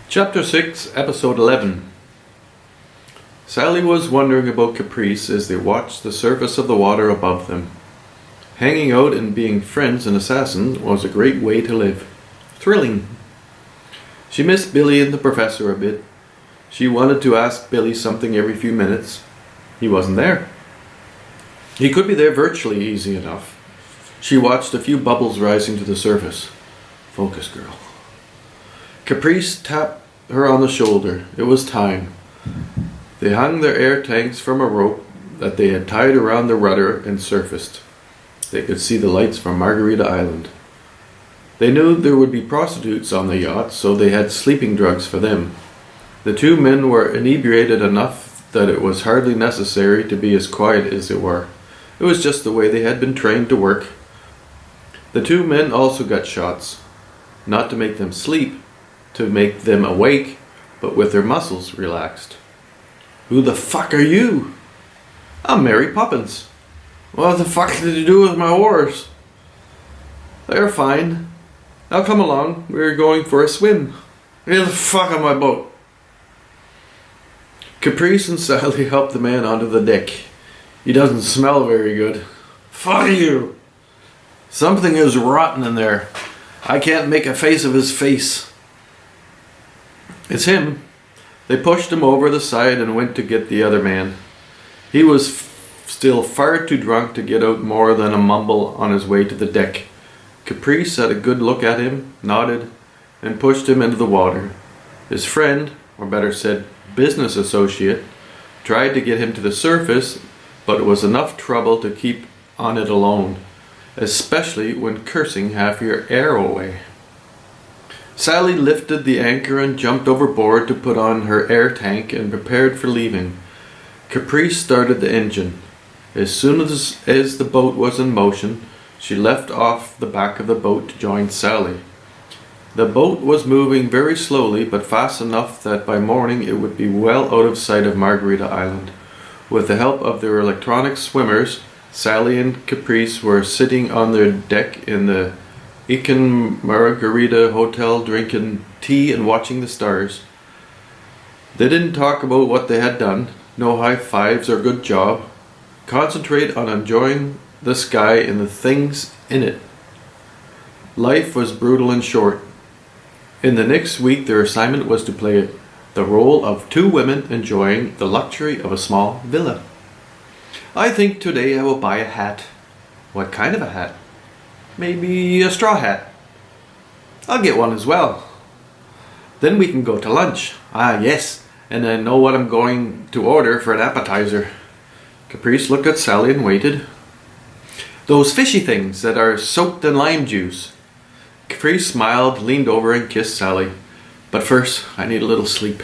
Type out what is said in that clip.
Chapter 6, Episode 11. Sally was wondering about Caprice as they watched the surface of the water above them. Hanging out and being friends and assassins was a great way to live. Thrilling. She missed Billy and the professor a bit. She wanted to ask Billy something every few minutes. He wasn't there. He could be there virtually easy enough. She watched a few bubbles rising to the surface. Focus, girl. Caprice tapped her on the shoulder. It was time. They hung their air tanks from a rope that they had tied around the rudder and surfaced. They could see the lights from Margareta Island. They knew there would be prostitutes on the yacht, so they had sleeping drugs for them. The two men were inebriated enough that it was hardly necessary to be as quiet as they were. It was just the way they had been trained to work. The two men also got shots, not to make them sleep, to make them awake, but with their muscles relaxed. Who the fuck are you? I'm Mary Poppins. What the fuck did you do with my oars? They're fine. Now come along, we're going for a swim. Get the fuck on my boat. Caprice and Sally helped the man onto the deck. He doesn't smell very good. Fuck you! Something is rotten in there. I can't make a face of his face. It's him. They pushed him over the side and went to get the other man. He was still far too drunk to get out more than a mumble on his way to the deck. Caprice had a good look at him, nodded, and pushed him into the water. His friend, or better said, business associate, tried to get him to the surface, but it was enough trouble to keep on it alone, especially when cursing half your air away. Sally lifted the anchor and jumped overboard to put on her air tank and prepared for leaving. Caprice started the engine. As soon as the boat was in motion, she left off the back of the boat to join Sally. The boat was moving very slowly but fast enough that by morning it would be well out of sight of Margareta Island. With the help of their electronic swimmers, Sally and Caprice were sitting on their deck in the Margareta Hotel drinking tea and watching the stars. They didn't talk about what they had done, no high fives or good job. Concentrate on enjoying the sky and the things in it. Life was brutal and short. In the next week their assignment was to play the role of two women enjoying the luxury of a small villa. I think today I will buy a hat. What kind of a hat? Maybe a straw hat. I'll get one as well. Then we can go to lunch. Ah, yes, and I know what I'm going to order for an appetizer. Caprice looked at Sally and waited. Those fishy things that are soaked in lime juice. Caprice smiled, leaned over and kissed Sally. But first, I need a little sleep.